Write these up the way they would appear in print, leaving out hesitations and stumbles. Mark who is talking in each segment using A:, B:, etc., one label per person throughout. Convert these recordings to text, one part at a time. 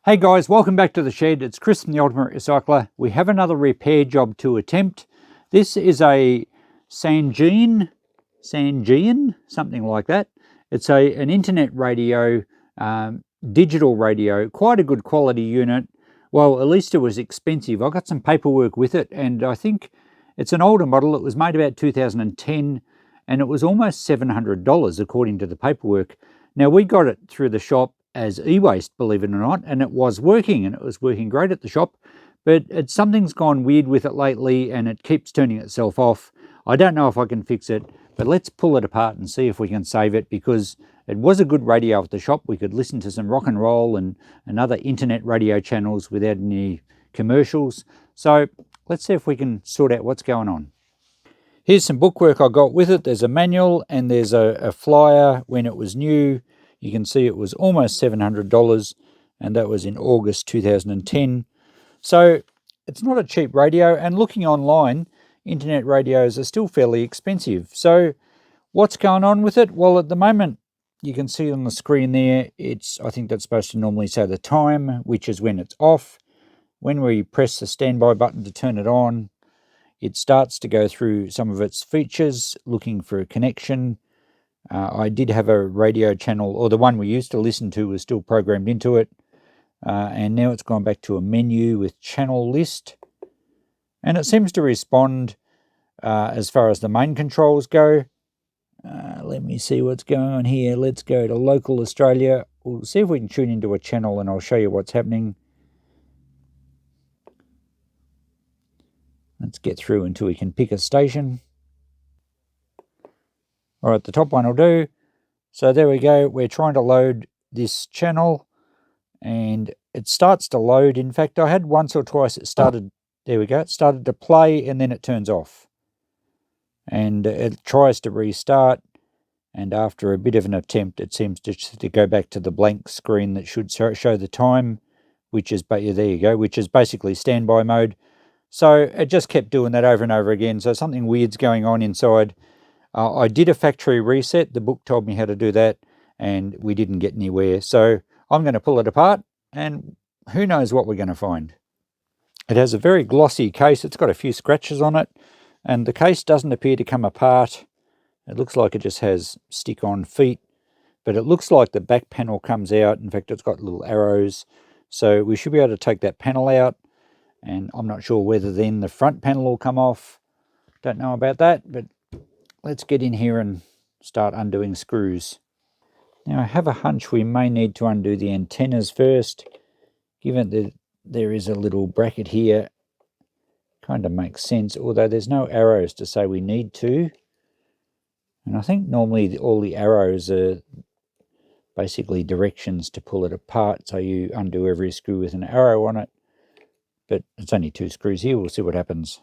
A: Hey guys, welcome back to the shed. It's Chris from the Ultimate Recycler. We have another repair job to attempt. This is a Sangean, something like that. It's an internet radio, digital radio, quite a good quality unit. Well, at least it was expensive. I got some paperwork with it, and I think it's an older model. It was made about 2010, and it was almost $700 according to the paperwork. Now, we got it through the shop as Ewaste, believe it or not, and it was working, and it was working great at the shop, but something's gone weird with it lately, and it keeps turning itself off. I don't know if I can fix it, but let's pull it apart and see if we can save it, because it was a good radio at the shop. We could listen to some rock and roll and other internet radio channels without any commercials. So let's see if we can sort out what's going on. Here's some bookwork I got with it. There's a manual and there's a flyer when it was new. You can see it was almost $700, and that was in August 2010. So it's not a cheap radio, and looking online, internet radios are still fairly expensive. So what's going on with it? Well, at the moment, you can see on the screen there, I think that's supposed to normally say the time, which is when it's off. When we press the standby button to turn it on, it starts to go through some of its features, looking for a connection. I did have a radio channel, or the one we used to listen to was still programmed into it. And now it's gone back to a menu with channel list. And it seems to respond as far as the main controls go. Let me see what's going on here. Let's go to local Australia. We'll see if we can tune into a channel, and I'll show you what's happening. Let's get through until we can pick a station. All right, the top one will do. So there we go. We're trying to load this channel, and it starts to load. In fact, I had once or twice it started, there we go, it started to play and then it turns off. And it tries to restart, and after a bit of an attempt, it seems to go back to the blank screen that should show the time, which is, there you go, which is basically standby mode. So it just kept doing that over and over again. So something weird's going on inside. I did a factory reset. The book told me how to do that, and we didn't get anywhere. So I'm going to pull it apart, and who knows what we're going to find. It has a very glossy case. It's got a few scratches on it, and the case doesn't appear to come apart. It looks like it just has stick-on feet, but it looks like the back panel comes out. In fact, it's got little arrows. So we should be able to take that panel out, and I'm not sure whether then the front panel will come off. Don't know about that, but let's get in here and start undoing screws. Now, I have a hunch we may need to undo the antennas first, given that there is a little bracket here. Kind of makes sense, although there's no arrows to say we need to. And I think normally all the arrows are basically directions to pull it apart, so you undo every screw with an arrow on it. But it's only 2 screws here. We'll see what happens.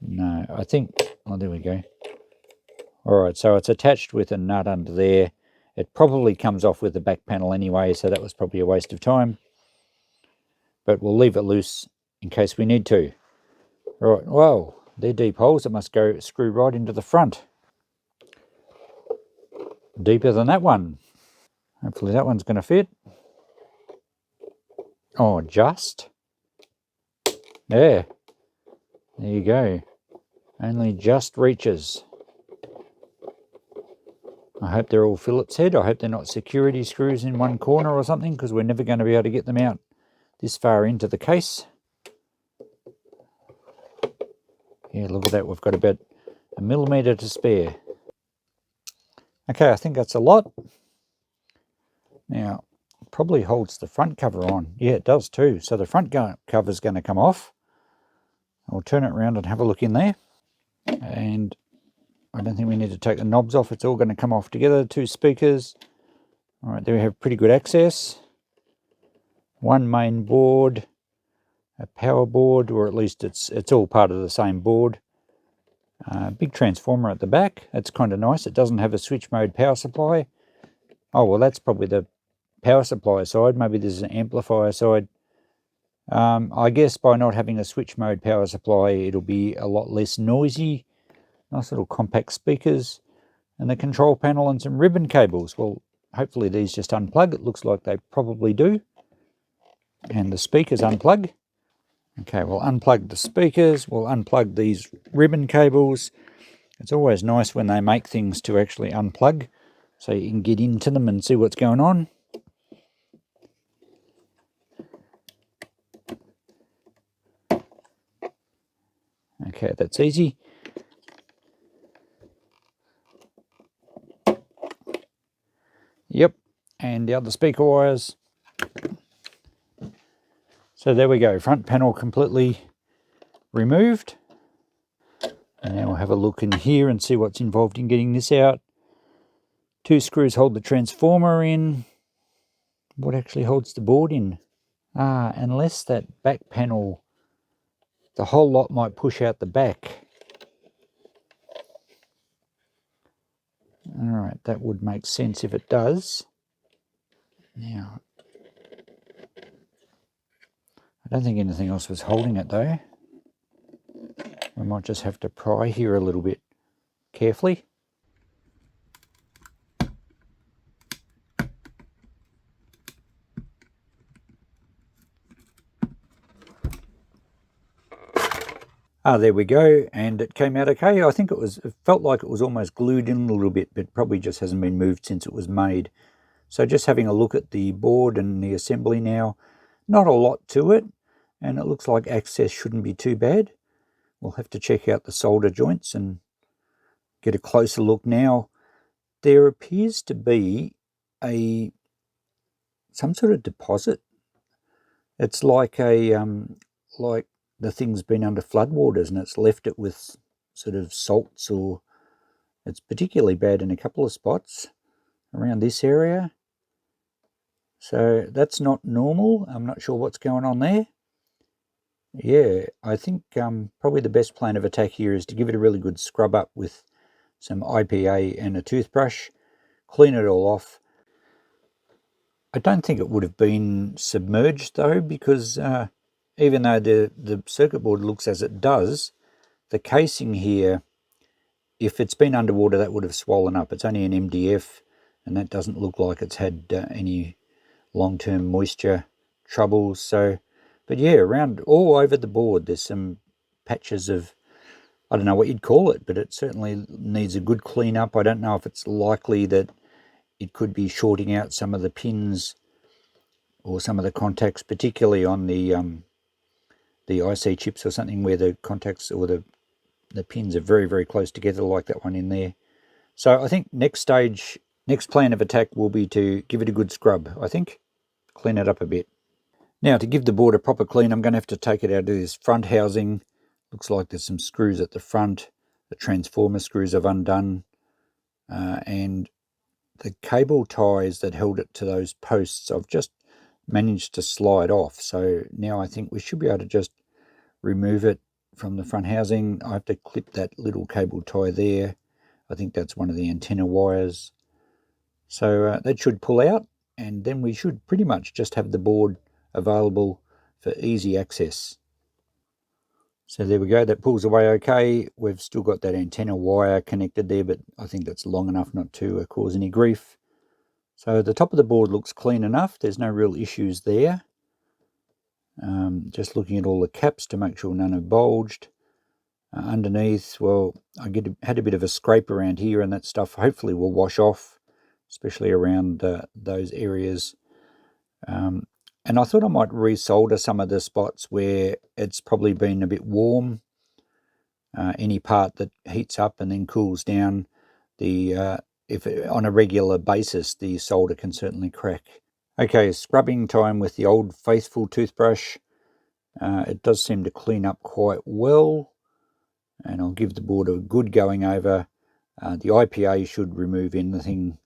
A: No, I think, oh, there we go. All right, so it's attached with a nut under there. It probably comes off with the back panel anyway, so that was probably a waste of time. But we'll leave it loose in case we need to. All right, whoa, they're deep holes. It must go screw right into the front. Deeper than that one. Hopefully that one's going to fit. Oh, just. Yeah, there you go. Only just reaches. I hope they're all Phillips head. I hope they're not security screws in one corner or something, because we're never going to be able to get them out this far into the case. Yeah, look at that. We've got about 1 millimetre to spare. Okay, I think that's a lot. Now, it probably holds the front cover on. Yeah, it does too. So the front cover is going to come off. I'll turn it around and have a look in there. And I don't think we need to take the knobs off. It's all going to come off together. 2 speakers. All right, there we have pretty good access. 1 main board, a power board, or at least it's all part of the same board. Big transformer at the back. That's kind of nice. It doesn't have a switch mode power supply. Oh, well, that's probably the power supply side. Maybe there's an amplifier side. I guess by not having a switch mode power supply, it'll be a lot less noisy. Nice little compact speakers, and the control panel and some ribbon cables. Well, hopefully these just unplug. It looks like they probably do. And the speakers unplug. Okay, we'll unplug the speakers. We'll unplug these ribbon cables. It's always nice when they make things to actually unplug, so you can get into them and see what's going on. Okay, that's easy. Yep, and the other speaker wires. So there we go, front panel completely removed. And now we'll have a look in here and see what's involved in getting this out. 2 screws hold the transformer in. What actually holds the board in? Unless that back panel, the whole lot might push out the back. Alright, that would make sense if it does. Now, I don't think anything else was holding it though. We might just have to pry here a little bit carefully. There we go, and it came out okay. I think it felt like it was almost glued in a little bit, but probably just hasn't been moved since it was made. So just having a look at the board and the assembly now, not a lot to it, and it looks like access shouldn't be too bad. We'll have to check out the solder joints and get a closer look now. There appears to be some sort of deposit. It's like like the thing's been under floodwaters and it's left it with sort of salts, or it's particularly bad in a couple of spots around this area. So that's not normal. I'm not sure what's going on there. Yeah, I think probably the best plan of attack here is to give it a really good scrub up with some IPA and a toothbrush, clean it all off. I don't think it would have been submerged though, because even though the circuit board looks as it does, the casing here, if it's been underwater, that would have swollen up. It's only an MDF, and that doesn't look like it's had any long-term moisture troubles. So, but yeah, around all over the board, there's some patches of, I don't know what you'd call it, but it certainly needs a good clean up. I don't know if it's likely that it could be shorting out some of the pins or some of the contacts, particularly on the IC chips or something, where the contacts or the pins are very, very close together, like that one in there. So I think next plan of attack will be to give it a good scrub, I think. Clean it up a bit. Now, to give the board a proper clean, I'm going to have to take it out of this front housing. Looks like there's some screws at the front. The transformer screws I've undone. And the cable ties that held it to those posts, I've just managed to slide off. So now I think we should be able to just remove it from the front housing. I have to clip that little cable tie there. I think that's one of the antenna wires. So that should pull out, and then we should pretty much just have the board available for easy access. So there we go, that pulls away okay. We've still got that antenna wire connected there, but I think that's long enough not to cause any grief. So the top of the board looks clean enough. There's no real issues there. Just looking at all the caps to make sure none have bulged. Underneath, well, I had a bit of a scrape around here, and that stuff hopefully will wash off, especially around those areas. And I thought I might resolder some of the spots where it's probably been a bit warm. Any part that heats up and then cools down, on a regular basis, the solder can certainly crack. Okay, scrubbing time with the old faithful toothbrush. It does seem to clean up quite well, and I'll give the board a good going over. The IPA should remove anything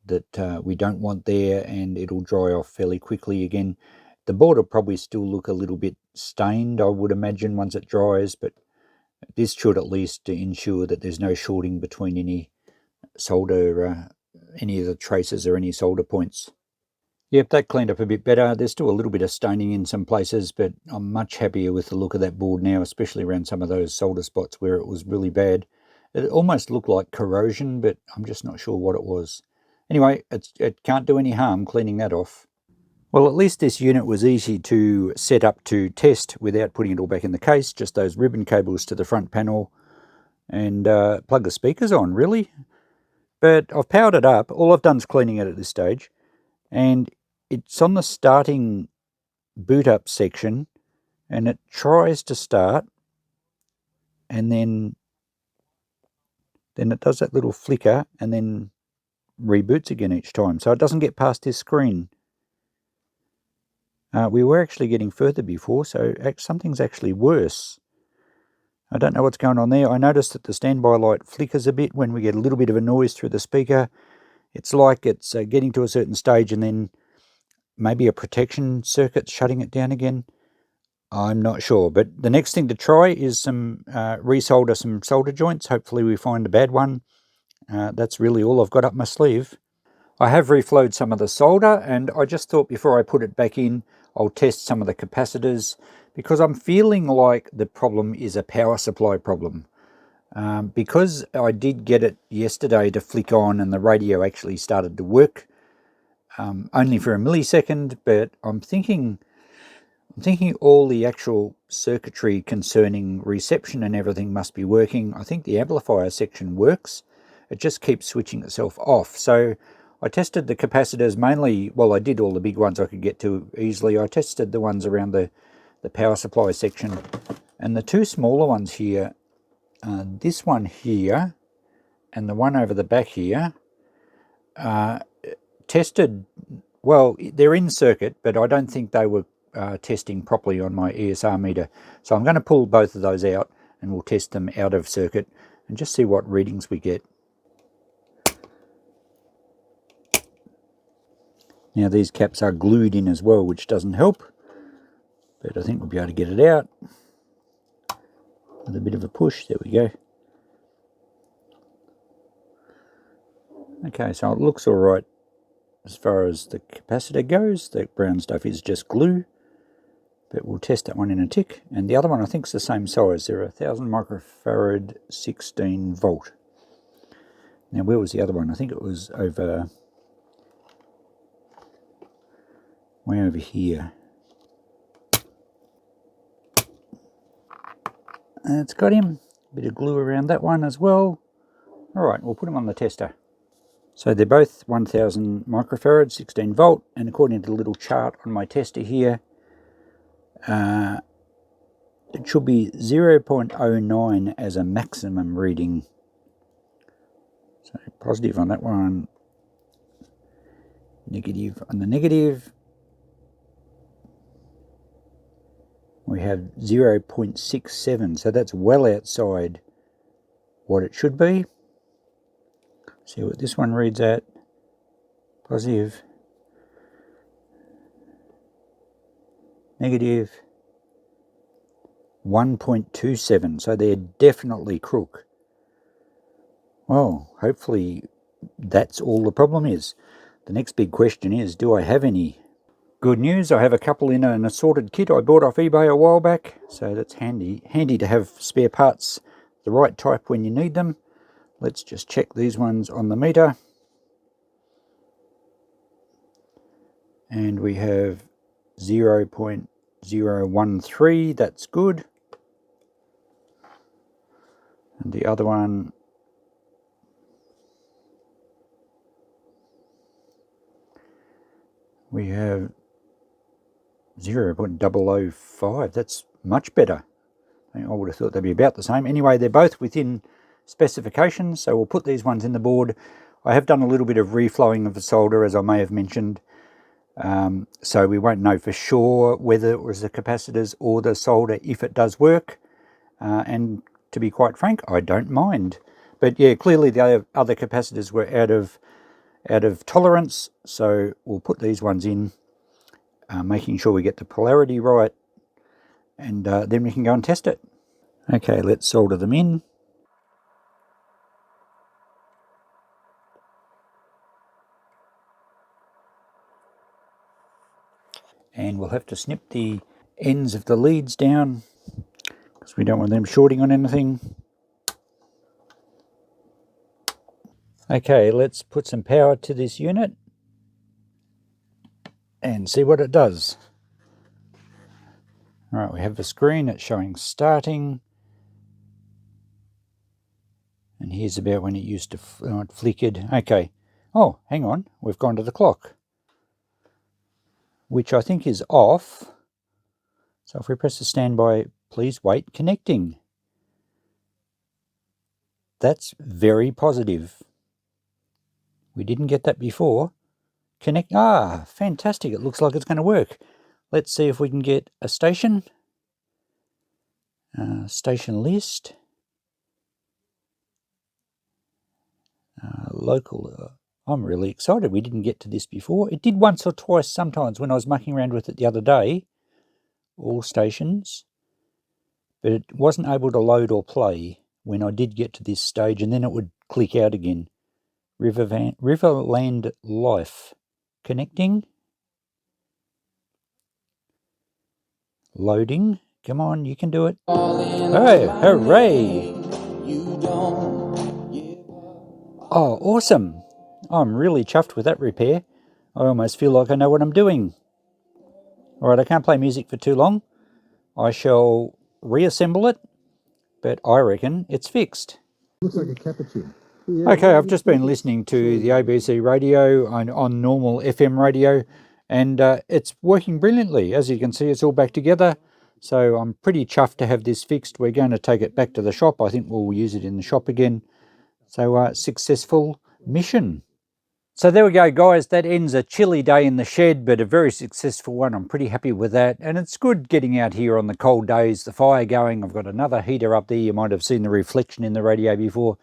A: that we don't want there, and it'll dry off fairly quickly again. The board will probably still look a little bit stained, I would imagine, once it dries, but this should at least ensure that there's no shorting between any solder, any of the traces or any solder points. Yep, that cleaned up a bit better. There's still a little bit of staining in some places, but I'm much happier with the look of that board now, especially around some of those solder spots where it was really bad. It almost looked like corrosion, but I'm just not sure what it was. Anyway, it can't do any harm cleaning that off. Well, at least this unit was easy to set up to test without putting it all back in the case. Just those ribbon cables to the front panel and plug the speakers on, really. But I've powered it up. All I've done is cleaning it at this stage. And it's on the starting boot up section, and it tries to start, and then it does that little flicker and then reboots again each time. So it doesn't get past this screen. We were actually getting further before, so something's actually worse. I don't know what's going on there. I noticed that the standby light flickers a bit when we get a little bit of a noise through the speaker. It's like it's getting to a certain stage and then maybe a protection circuit shutting it down again. I'm not sure, but the next thing to try is resolder some solder joints. Hopefully we find a bad one. That's really all I've got up my sleeve. I have reflowed some of the solder, and I just thought before I put it back in, I'll test some of the capacitors, because I'm feeling like the problem is a power supply problem. Because I did get it yesterday to flick on and the radio actually started to work, only for a millisecond, but I'm thinking all the actual circuitry concerning reception and everything must be working. I think the amplifier section works. It just keeps switching itself off. So I tested the capacitors mainly, well, I did all the big ones I could get to easily. I tested the ones around the power supply section. And the two smaller ones here, this one here and the one over the back here, tested, well, they're in circuit, but I don't think they were testing properly on my ESR meter. So I'm going to pull both of those out and we'll test them out of circuit and just see what readings we get. Now these caps are glued in as well, which doesn't help, but I think we'll be able to get it out with a bit of a push. There we go. Okay, so it looks all right as far as the capacitor goes. The brown stuff is just glue, but we'll test that one in a tick. And the other one I think is the same size. They're 1000 microfarad 16 volt. Now where was the other one? I think it was way over here. And it's got him. A bit of glue around that one as well. All right, we'll put them on the tester. So they're both 1000 microfarad 16 volt, and according to the little chart on my tester here, it should be 0.09 as a maximum reading. So positive on that one, negative on the negative. We have 0.67, so that's well outside what it should be. See what this one reads at. Positive, negative, 1.27, so they're definitely crook. Well, hopefully that's all the problem is. The next big question is, do I have any? Good news, I have a couple in an assorted kit I bought off eBay a while back, so that's handy to have spare parts, the right type when you need them. Let's just check these ones on the meter. And we have 0.013, that's good. And the other one, we have 0.005, that's much better. I would have thought they'd be about the same. Anyway, they're both within specifications, so we'll put these ones in the board. I have done a little bit of reflowing of the solder, as I may have mentioned, so we won't know for sure whether it was the capacitors or the solder if it does work, and to be quite frank, I don't mind. But yeah, clearly the other capacitors were out of tolerance, so we'll put these ones in, making sure we get the polarity right, and then we can go and test it. Okay, let's solder them in. And we'll have to snip the ends of the leads down because we don't want them shorting on anything. Okay, let's put some power to this unit and see what it does. All right, we have the screen, it's showing starting. And here's about when it used to it flickered. Okay. Oh, hang on, we've gone to the clock, which I think is off. So if we press the standby, please wait, connecting. That's very positive. We didn't get that before. Fantastic, it looks like it's going to work. Let's see if we can get a station. Station list. Local. I'm really excited. We didn't get to this before. It did once or twice sometimes when I was mucking around with it the other day. All stations. But it wasn't able to load or play when I did get to this stage, and then it would click out again. Riverland Life. Connecting. Loading. Come on, you can do it. Oh, hooray! Oh, awesome. I'm really chuffed with that repair. I almost feel like I know what I'm doing. Alright, I can't play music for too long. I shall reassemble it, but I reckon it's fixed.
B: Looks like a cappuccino.
A: Okay, I've just been listening to the ABC radio on normal FM radio, and it's working brilliantly. As you can see, it's all back together. So I'm pretty chuffed to have this fixed. We're going to take it back to the shop. I think we'll use it in the shop again. So successful mission. So there we go, guys. That ends a chilly day in the shed, but a very successful one. I'm pretty happy with that. And it's good getting out here on the cold days, the fire going. I've got another heater up there. You might have seen the reflection in the radio before.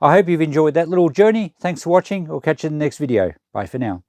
A: I hope you've enjoyed that little journey. Thanks for watching. I'll catch you in the next video. Bye for now.